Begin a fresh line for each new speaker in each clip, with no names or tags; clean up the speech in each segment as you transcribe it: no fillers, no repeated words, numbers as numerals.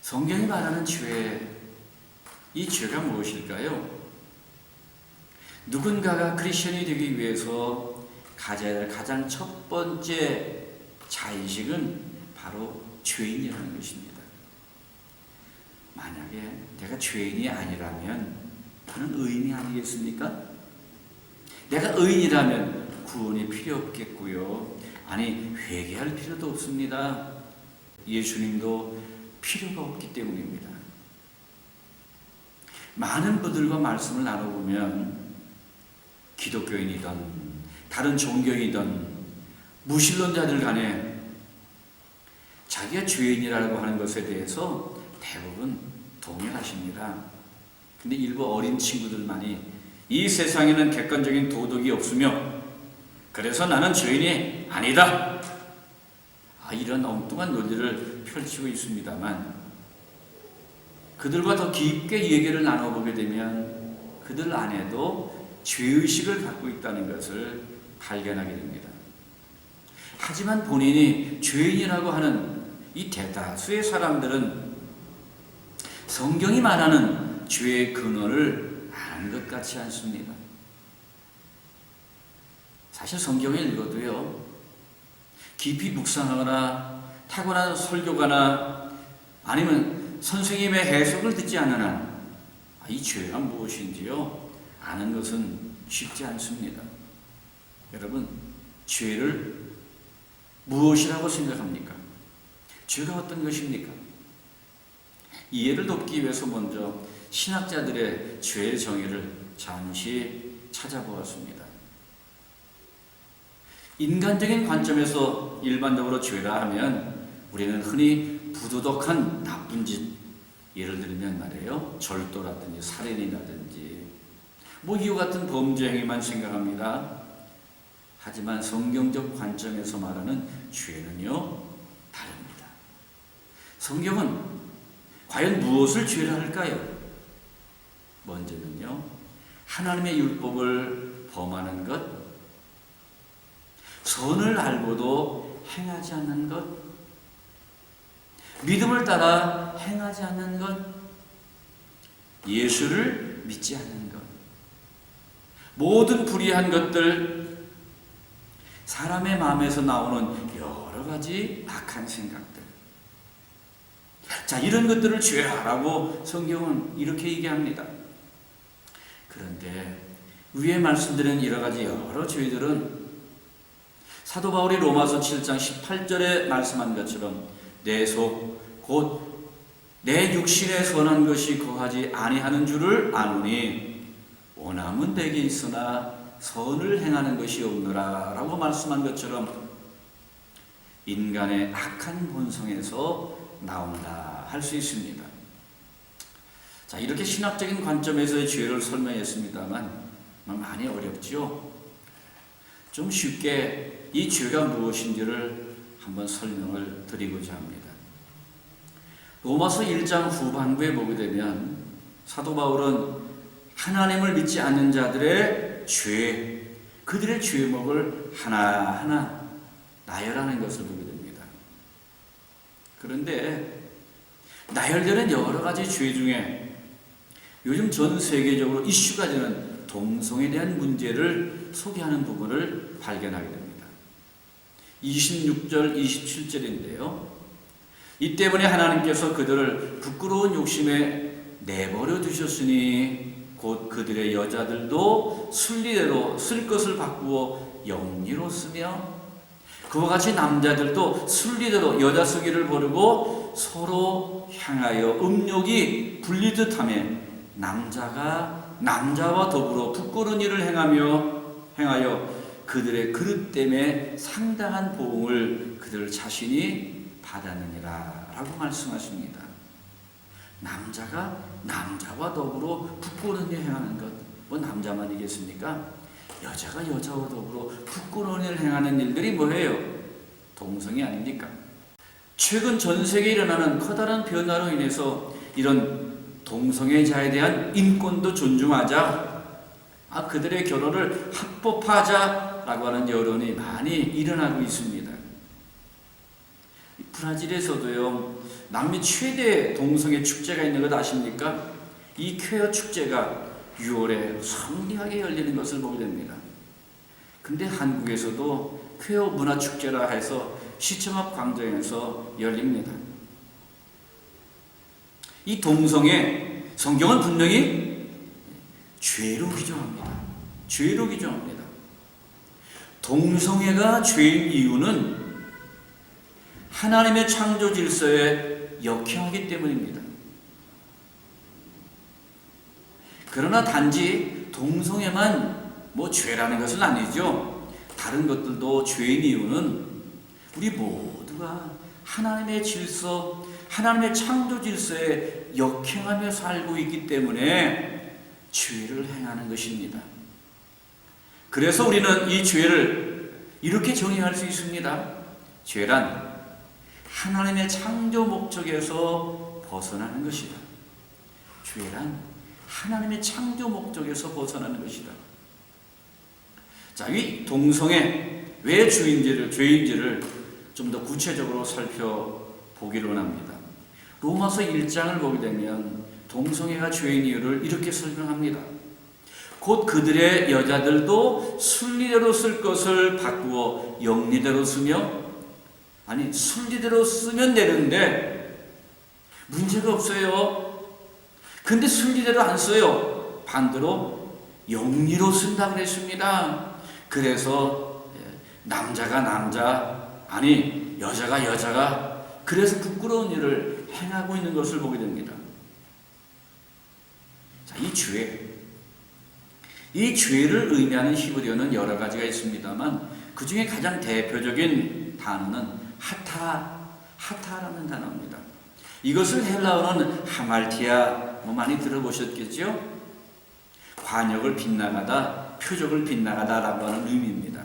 성경이 말하는 죄, 이 죄가 무엇일까요? 누군가가 크리스천이 되기 위해서 가져야 할 가장 첫 번째 자의식은 바로 죄인이라는 것입니다. 만약에 내가 죄인이 아니라면 저는 의인이 아니겠습니까? 내가 의인이라면 구원이 필요 없겠고요. 아니, 회개할 필요도 없습니다. 예수님도 필요가 없기 때문입니다. 많은 분들과 말씀을 나눠보면 기독교인이든 다른 종교이든 무신론자들 간에 자기가 죄인이라고 하는 것에 대해서 대부분 동의하십니다. 근데 일부 어린 친구들만이 이 세상에는 객관적인 도덕이 없으며 그래서 나는 죄인이 아니다, 이런 엉뚱한 논리를 펼치고 있습니다만, 그들과 더 깊게 얘기를 나눠보게 되면 그들 안에도 죄의식을 갖고 있다는 것을 발견하게 됩니다. 하지만 본인이 죄인이라고 하는 이 대다수의 사람들은 성경이 말하는 죄의 근원을 아는 것 같지 않습니다. 사실 성경을 읽어도요, 깊이 묵상하거나 타고난 설교가나 아니면 선생님의 해석을 듣지 않는 한 이 죄가 무엇인지요 아는 것은 쉽지 않습니다. 여러분, 죄를 무엇이라고 생각합니까? 죄가 어떤 것입니까? 이해를 돕기 위해서 먼저 신학자들의 죄의 정의를 잠시 찾아보았습니다. 인간적인 관점에서 일반적으로 죄라 하면 우리는 흔히 부도덕한 나쁜 짓, 예를 들면 말이에요, 절도라든지 살인이라든지 이와 같은 범죄 행위만 생각합니다. 하지만 성경적 관점에서 말하는 죄는요 다릅니다. 성경은 과연 무엇을 죄라 할까요? 먼저는요, 하나님의 율법을 범하는 것, 선을 알고도 행하지 않는 것, 믿음을 따라 행하지 않는 것, 예수를 믿지 않는 것, 모든 불의한 것들, 사람의 마음에서 나오는 여러 가지 악한 생각들, 자, 이런 것들을 죄라고 성경은 이렇게 얘기합니다. 그런데 위에 말씀드린 여러 가지 여러 죄들은 사도 바울이 로마서 7장 18절에 말씀한 것처럼 내 속 곧 내 육신에 선한 것이 거하지 아니하는 줄을 아노니 원함은 내게 있으나 선을 행하는 것이 없노라 라고 말씀한 것처럼 인간의 악한 본성에서 나온다 할 수 있습니다. 자, 이렇게 신학적인 관점에서의 죄를 설명했습니다만 많이 어렵죠. 좀 쉽게 이 죄가 무엇인지를 한번 설명을 드리고자 합니다. 로마서 1장 후반부에 보게 되면 사도 바울은 하나님을 믿지 않는 자들의 죄, 그들의 죄목을 하나하나 나열하는 것을 보게 됩니다. 그런데 나열되는 여러 가지 죄 중에 요즘 전 세계적으로 이슈가 되는 동성에 대한 문제를 소개하는 부분을 발견하게 됩니다. 26절, 27절인데요. 이 때문에 하나님께서 그들을 부끄러운 욕심에 내버려 두셨으니 곧 그들의 여자들도 순리대로 쓸 것을 바꾸어 영리로 쓰며 그와 같이 남자들도 순리대로 여자 쓰기를 버리고 서로 향하여 음욕이 불리듯 하며 남자가 남자와 더불어 부끄러운 일을 행하여 그들의 그릇 때문에 상당한 보응을 그들 자신이 받았느니라 라고 말씀하십니다. 남자가 남자와 더불어 부끄러운 일을 행하는 것, 남자만이겠습니까? 여자가 여자와 더불어 부끄러운 일을 행하는 일들이 뭐예요? 동성이 아닙니까? 최근 전 세계에 일어나는 커다란 변화로 인해서 이런 동성애자에 대한 인권도 존중하자, 그들의 결혼을 합법화하자라고 하는 여론이 많이 일어나고 있습니다. 브라질에서도요, 남미 최대 동성애 축제가 있는 것 아십니까? 이 퀘어 축제가 6월에 성대하게 열리는 것을 보게 됩니다. 근데 한국에서도 퀘어 문화 축제라 해서 시청 앞 광장에서 열립니다. 이 동성애, 성경은 분명히 죄로 규정합니다. 죄로 규정합니다. 동성애가 죄인 이유는 하나님의 창조 질서에 역행하기 때문입니다. 그러나 단지 동성애만 죄라는 것은 아니죠. 다른 것들도 죄인 이유는 우리 모두가 하나님의 질서, 하나님의 창조 질서에 역행하며 살고 있기 때문에 죄를 행하는 것입니다. 그래서 우리는 이 죄를 이렇게 정의할 수 있습니다. 죄란 하나님의 창조 목적에서 벗어나는 것이다. 죄란 하나님의 창조 목적에서 벗어나는 것이다. 자, 이 동성애 왜 죄인지를 좀 더 구체적으로 살펴보기를 원합니다. 로마서 1장을 보게 되면 동성애가 죄인 이유를 이렇게 설명합니다. 곧 그들의 여자들도 순리대로 쓸 것을 바꾸어 영리대로 쓰며, 아니 순리대로 쓰면 되는데 문제가 없어요. 근데 순리대로 안 써요. 반대로 영리로 쓴다 그랬습니다. 그래서 남자가 남자, 아니 여자가 여자가 그래서 부끄러운 일을 행하고 있는 것을 보게 됩니다. 자, 이 죄를 의미하는 히브리어는 여러 가지가 있습니다만 그 중에 가장 대표적인 단어는 하타라는 단어입니다. 이것을 헬라어는 하말티아 많이 들어보셨겠죠? 관역을 빗나가다, 표적을 빗나가다라고 하는 의미입니다.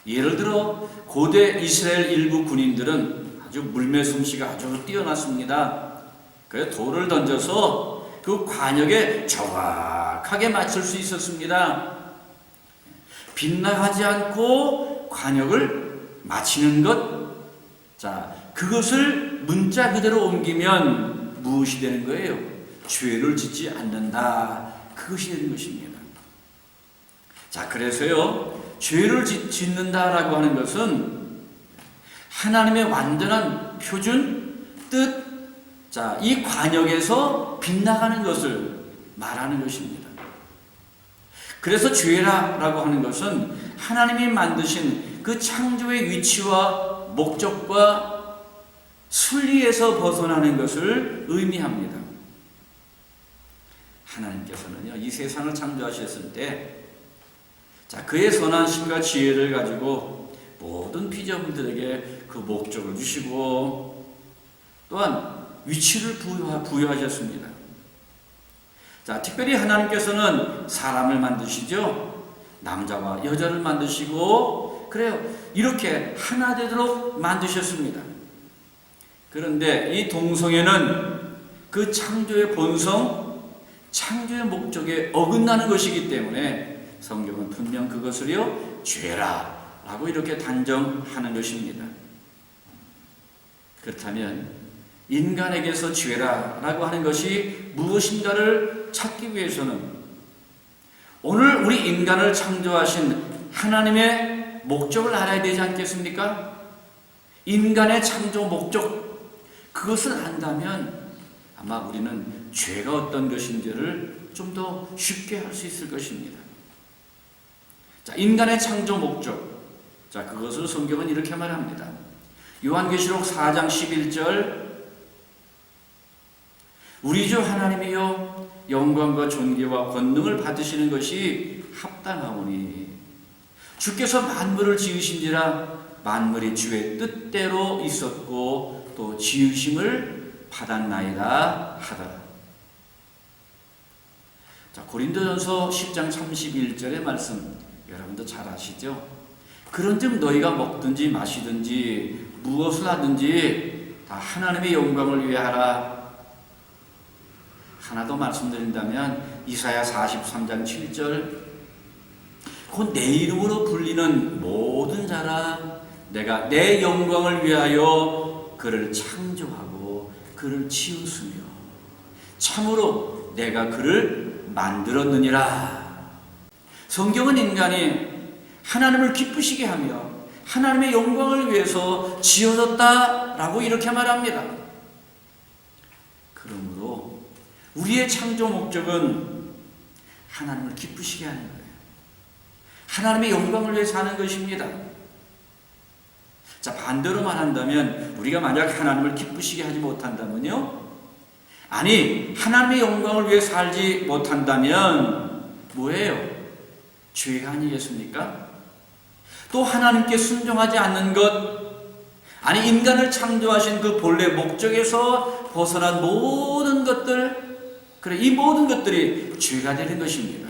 예를 들어 고대 이스라엘 일부 군인들은 아주 물매 솜씨가 아주 뛰어났습니다. 그래서 돌을 던져서 그 관역에 정확하게 맞출 수 있었습니다. 빗나가지 않고 관역을 맞히는 것, 자, 그것을 문자 그대로 옮기면 무엇이 되는 거예요? 죄를 짓지 않는다. 그것이 되는 것입니다. 자, 그래서요, 죄를 짓는다라고 하는 것은 하나님의 완전한 표준, 뜻, 자, 이 관역에서 빗나가는 것을 말하는 것입니다. 그래서 죄라고 하는 것은 하나님이 만드신 그 창조의 위치와 목적과 순리에서 벗어나는 것을 의미합니다. 하나님께서는요, 이 세상을 창조하셨을 때, 자, 그의 선하심과 지혜를 가지고 모든 피조물들에게 그 목적을 주시고 또한 위치를 부여하셨습니다. 자, 특별히 하나님께서는 사람을 만드시죠. 남자와 여자를 만드시고, 그래요. 이렇게 하나 되도록 만드셨습니다. 그런데 이 동성애는 그 창조의 본성, 창조의 목적에 어긋나는 것이기 때문에 성경은 분명 그것을요, 죄라라고 이렇게 단정하는 것입니다. 그렇다면 인간에게서 죄라라고 하는 것이 무엇인가를 찾기 위해서는 오늘 우리 인간을 창조하신 하나님의 목적을 알아야 되지 않겠습니까? 인간의 창조 목적, 그것을 안다면 아마 우리는 죄가 어떤 것인지를 좀 더 쉽게 할 수 있을 것입니다. 자, 인간의 창조 목적, 자, 그것을 성경은 이렇게 말합니다. 요한계시록 4장 11절, 우리 주 하나님이여 영광과 존귀와 권능을 받으시는 것이 합당하오니 주께서 만물을 지으신지라 만물이 주의 뜻대로 있었고 또 지으심을 받았나이다 하더라. 자, 고린도전서 10장 31절의 말씀 여러분도 잘 아시죠? 그런즉 너희가 먹든지 마시든지 무엇을 하든지 다 하나님의 영광을 위해 하라. 하나 더 말씀드린다면 이사야 43장 7절, 곧 내 이름으로 불리는 모든 자라 내가 내 영광을 위하여 그를 창조하고 그를 지었으며 참으로 내가 그를 만들었느니라. 성경은 인간이 하나님을 기쁘시게 하며 하나님의 영광을 위해서 지어졌다라고 이렇게 말합니다. 그러므로 우리의 창조 목적은 하나님을 기쁘시게 하는 거예요. 하나님의 영광을 위해 사는 것입니다. 자, 반대로 말한다면 우리가 만약 하나님을 기쁘시게 하지 못한다면요, 아니 하나님의 영광을 위해 살지 못한다면 뭐예요? 죄가 아니겠습니까? 또 하나님께 순종하지 않는 것, 아니 인간을 창조하신 그 본래 목적에서 벗어난 모든 것들, 그래 이 모든 것들이 죄가 되는 것입니다.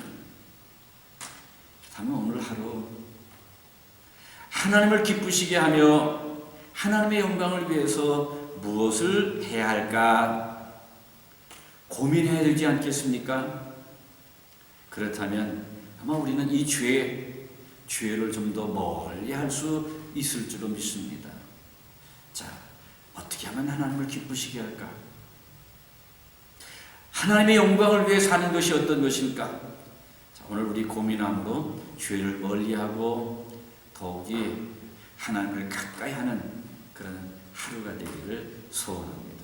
그렇다면 오늘 하루 하나님을 기쁘시게 하며 하나님의 영광을 위해서 무엇을 해야 할까 고민해야 되지 않겠습니까? 그렇다면 아마 우리는 이 죄를 좀 더 멀리 할 수 있을 줄로 믿습니다. 자, 어떻게 하면 하나님을 기쁘시게 할까? 하나님의 영광을 위해 사는 것이 어떤 것일까? 자, 오늘 우리 고민함으로 죄를 멀리하고 더욱이 하나님을 가까이 하는 그런 하루가 되기를 소원합니다.